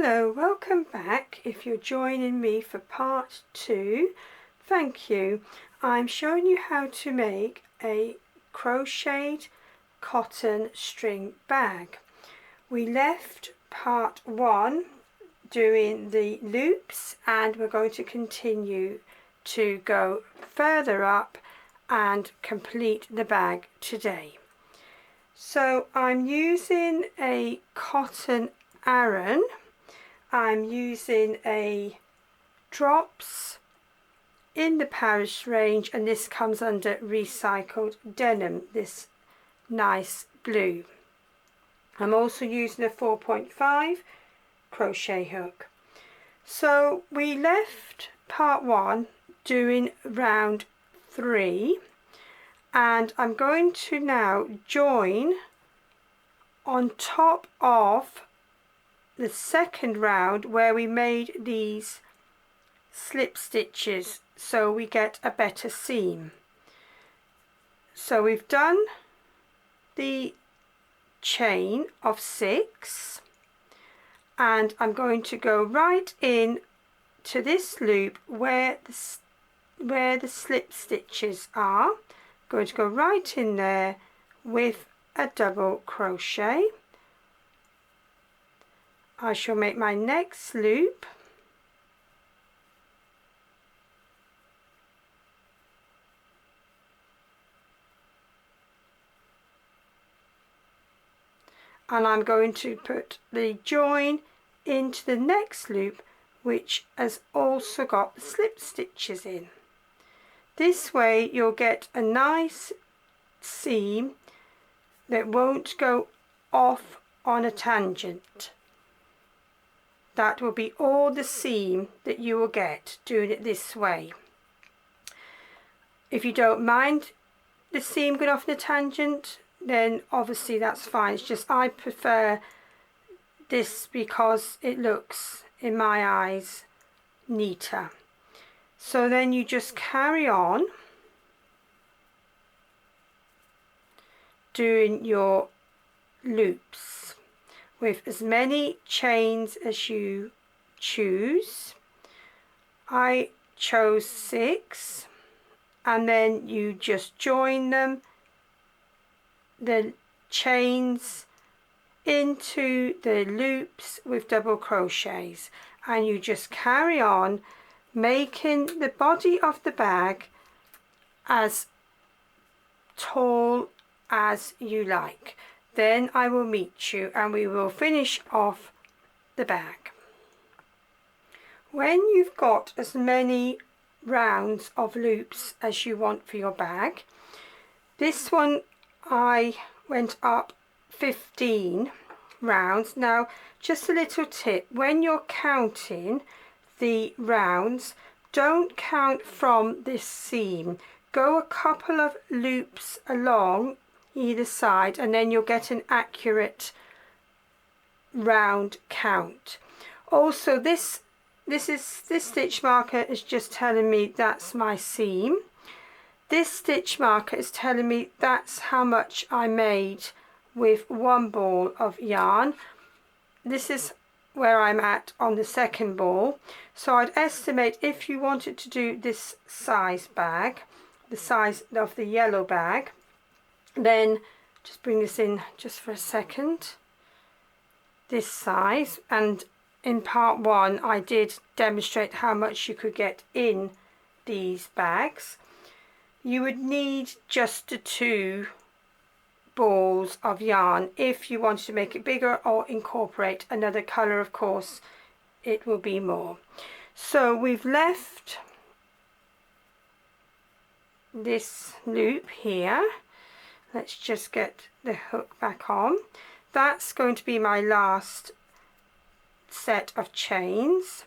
Hello, welcome back. If you're joining me for part 2, thank you. I'm showing you how to make a crocheted cotton string bag. We left part 1 doing the loops, and we're going to continue to go further up and complete the bag today. So I'm using a cotton ARAN. I'm using a drops in the Paris range, and this comes under recycled denim, this nice blue. I'm also using a 4.5 crochet hook. So we left part 1 doing round 3, and I'm going to now join on top of the second round where we made these slip stitches so we get a better seam. So we've done the chain of 6, and I'm going to go right in to this loop where the slip stitches are. I'm going to go right in there with a double crochet. I shall make my next loop, and I'm going to put the join into the next loop, which has also got the slip stitches in. This way you'll get a nice seam that won't go off on a tangent. That will be all the seam that you will get doing it this way. If you don't mind the seam going off in a tangent, then obviously that's fine. It's just I prefer this because it looks, in my eyes, neater. So then you just carry on doing your loops with as many chains as you choose. I chose 6, and then you just join them, the chains, into the loops with double crochets, and you just carry on making the body of the bag as tall as you like. Then I will meet you and we will finish off the bag. When you've got as many rounds of loops as you want for your bag, this one I went up 15 rounds. Now just a little tip, when you're counting the rounds, don't count from this seam. Go a couple of loops along either side, and then you'll get an accurate round count. Also, this stitch marker is just telling me that's my seam. This stitch marker is telling me that's how much I made with one ball of yarn. This is where I'm at on the second ball. So I'd estimate, if you wanted to do this size bag, the size of the yellow bag, then just bring this in just for a second, this size. And in part 1 I did demonstrate how much you could get in these bags. You would need just the 2 balls of yarn. If you wanted to make it bigger or incorporate another colour, of course it will be more. So we've left this loop here. Let's just get the hook back on. That's going to be my last set of chains.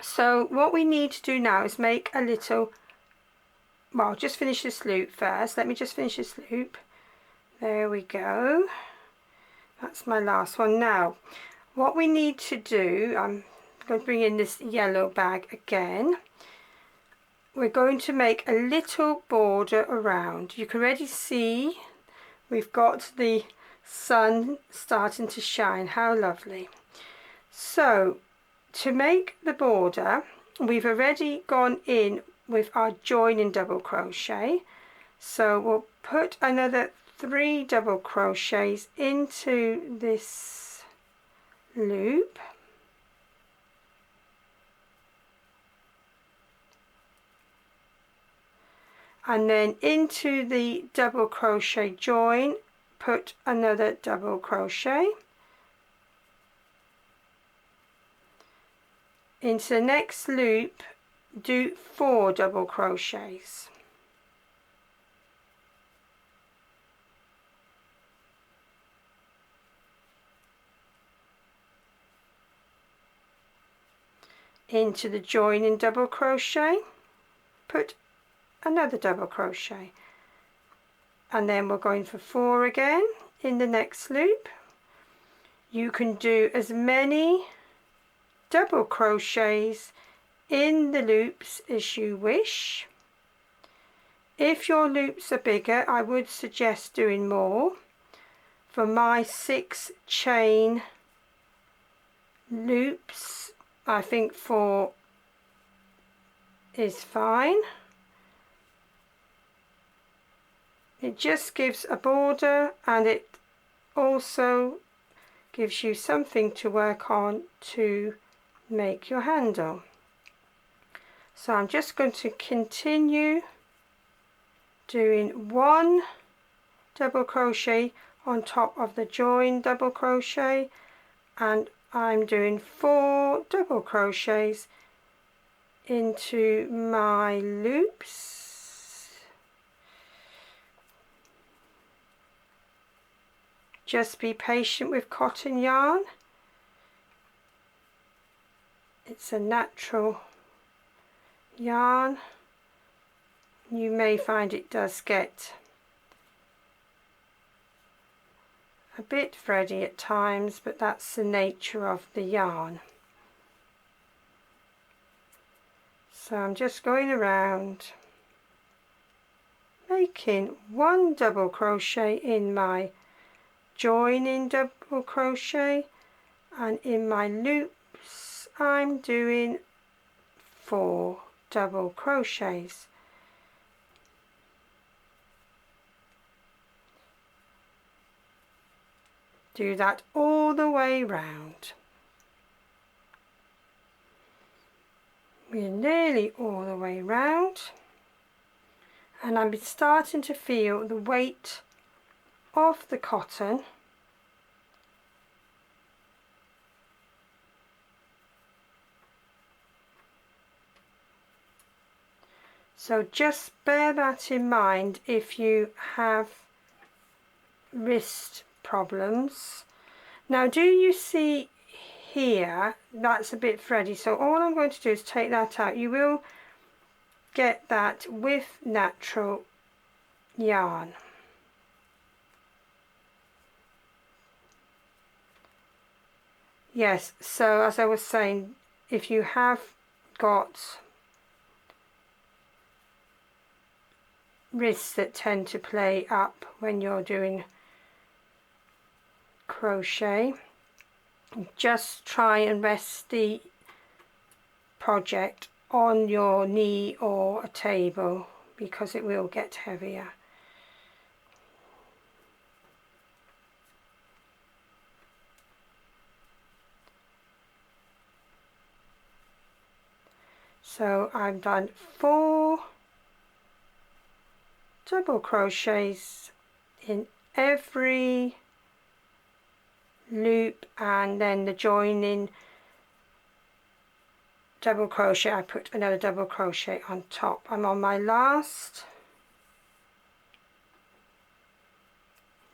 So what we need to do now is make a little, well, just finish this loop first. Let me just finish this loop. There we go. That's my last one. Now what we need to do, I'm going to bring in this yellow bag again. We're going to make a little border around. You can already see we've got the sun starting to shine. How lovely. So to make the border, we've already gone in with our joining double crochet, so we'll put another 3 double crochets into this loop, and then into the double crochet join put another double crochet, into the next loop do 4 double crochets, into the joining double crochet put another double crochet, and then we're going for 4 again in the next loop. You can do as many double crochets in the loops as you wish. If your loops are bigger, I would suggest doing more. For my 6 chain loops, I think 4 is fine. It just gives a border, and it also gives you something to work on to make your handle. So I'm just going to continue doing 1 double crochet on top of the join double crochet, and I'm doing 4 double crochets into my loops. Just be patient with cotton yarn. It's a natural yarn. You may find it does get a bit thready at times, but that's the nature of the yarn. So I'm just going around making 1 double crochet in my joining double crochet, and in my loops I'm doing 4 double crochets. Do that all the way round. We're nearly all the way round, and I'm starting to feel the weight of the cotton so just bear that in mind if you have wrist problems. Now, do you see here that's a bit thready, so all I'm going to do is take that out. You will get that with natural yarn. Yes, so as I was saying, if you have got wrists that tend to play up when you're doing crochet, just try and rest the project on your knee or a table, because it will get heavier. So I've done 4 double crochets in every loop, and then the joining double crochet I put another double crochet on top. I'm on my last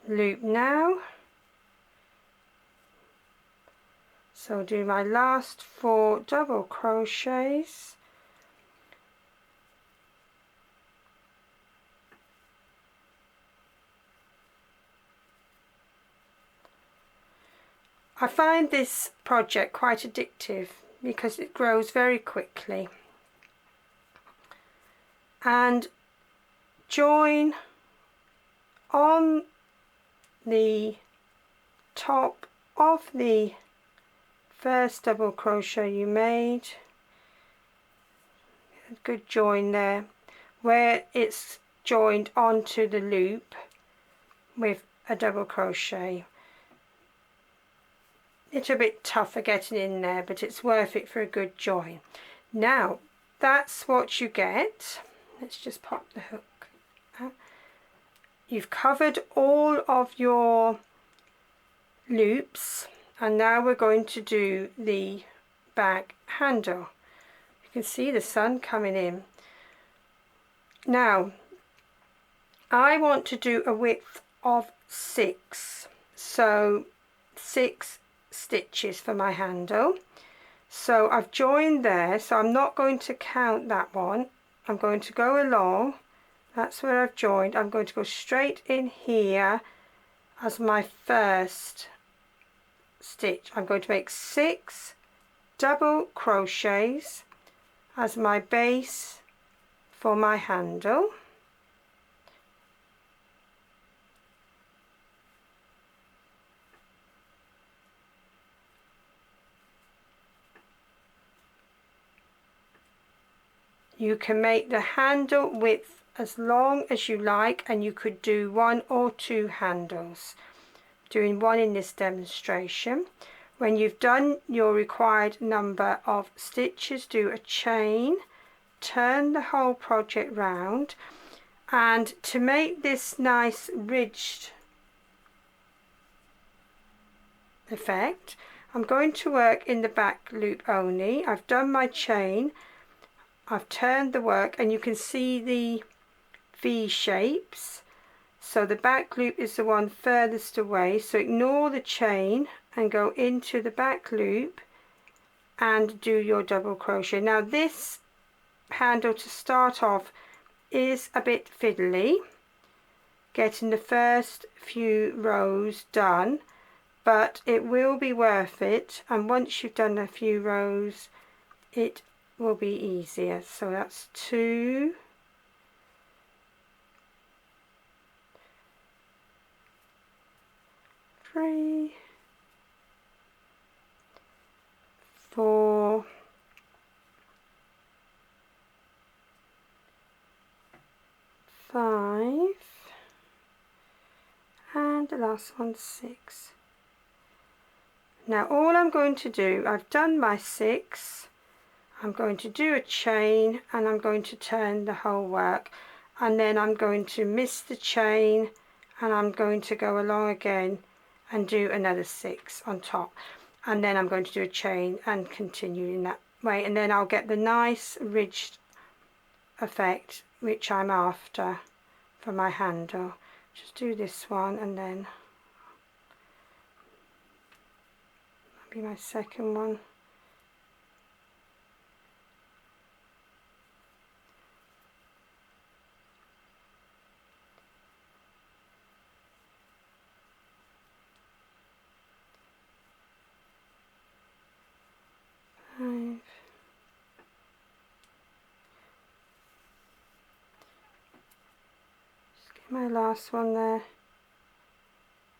loop now, so do my last 4 double crochets, I find this project quite addictive because it grows very quickly, and join on the top of the first double crochet you made. A good join there where it's joined onto the loop with a double crochet. It's a bit tougher getting in there, but it's worth it for a good join. Now that's what you get. Let's just pop the hook out. You've covered all of your loops, and now we're going to do the back handle. You can see the sun coming in. Now I want to do a width of 6, so 6 stitches for my handle. So I've joined there, so I'm not going to count that one. I'm going to go along, that's where I've joined. I'm going to go straight in here as my first stitch. I'm going to make 6 double crochets as my base for my handle. You can make the handle width as long as you like, and you could do 1 or 2 handles. Doing 1 in this demonstration. When you've done your required number of stitches, do a chain, turn the whole project round, and to make this nice ridged effect, I'm going to work in the back loop only. I've done my chain, I've turned the work, and you can see the V shapes. So the back loop is the one furthest away, so ignore the chain and go into the back loop and do your double crochet. Now this handle to start off is a bit fiddly, getting the first few rows done, but it will be worth it, and once you've done a few rows it will be easier. So that's 2, 3, 4, 5, and the last one 6. Now all I'm going to do, I've done my 6, I'm going to do a chain and I'm going to turn the whole work, and then I'm going to miss the chain and I'm going to go along again and do another 6 on top, and then I'm going to do a chain and continue in that way, and then I'll get the nice ridged effect which I'm after for my handle. Just do this one and then maybe my second one. Just get my last one there.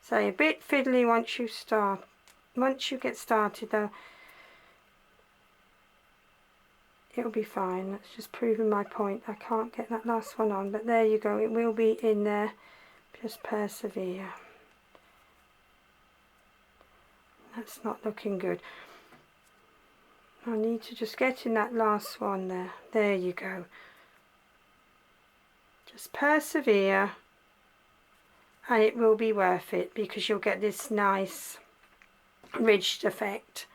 So a bit fiddly once you get started though. It'll be fine. That's just proving my point. I can't get that last one on, but there you go. It will be in there. Just persevere. That's not looking good. I need to just get in that last one there. There you go. Just persevere and it will be worth it, because you'll get this nice ridged effect.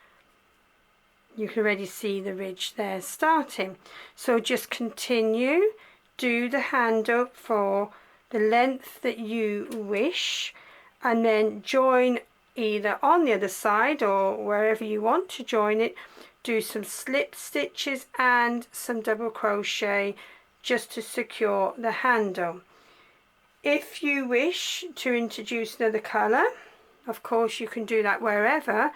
You can already see the ridge there starting. So just continue, do the handle for the length that you wish, and then join either on the other side or wherever you want to join it. Do some slip stitches and some double crochet just to secure the handle. If you wish to introduce another colour, of course you can do that wherever.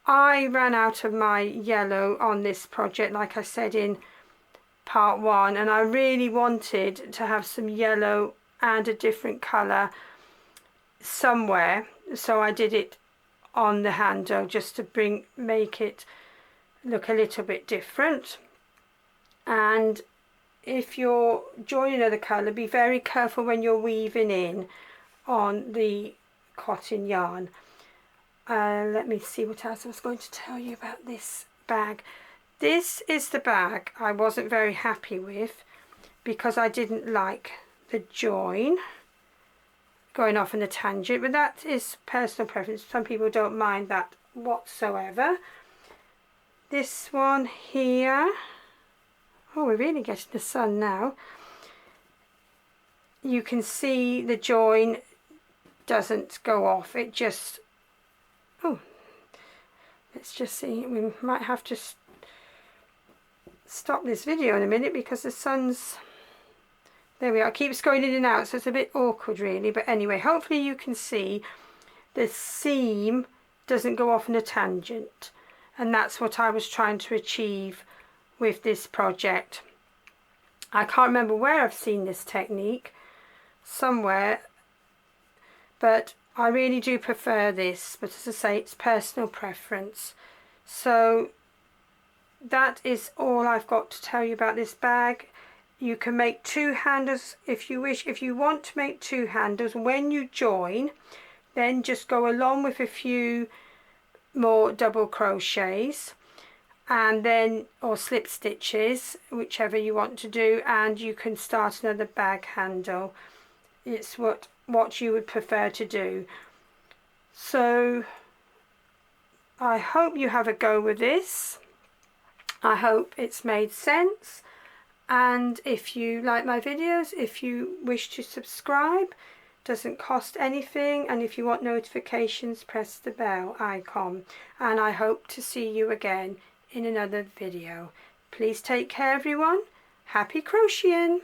I ran out of my yellow on this project, like I said in part 1, and I really wanted to have some yellow and a different colour somewhere, so I did it on the handle just to make it look a little bit different. And if you're joining another colour, be very careful when you're weaving in on the cotton yarn. Let me see what else I was going to tell you about this bag. This is the bag I wasn't very happy with because I didn't like the join going off in a tangent, but that is personal preference. Some people don't mind that whatsoever. This one here, oh, we're really getting the sun now. You can see the join doesn't go off, it just, oh, let's just see, we might have to stop this video in a minute because the sun's, there we are, it keeps going in and out, so it's a bit awkward really. But anyway, hopefully you can see the seam doesn't go off in a tangent, and that's what I was trying to achieve with this project. I can't remember where I've seen this technique, somewhere, but I really do prefer this, but as I say, it's personal preference. So that is all I've got to tell you about this bag. You can make 2 handles if you wish. If you want to make 2 handles, when you join, then just go along with a few more double crochets, and then, or slip stitches, whichever you want to do, and you can start another bag handle. It's what you would prefer to do. So I hope you have a go with this. I hope it's made sense. And if you like my videos, if you wish to subscribe, doesn't cost anything, and if you want notifications, press the bell icon. And I hope to see you again in another video. Please take care everyone. Happy crocheting!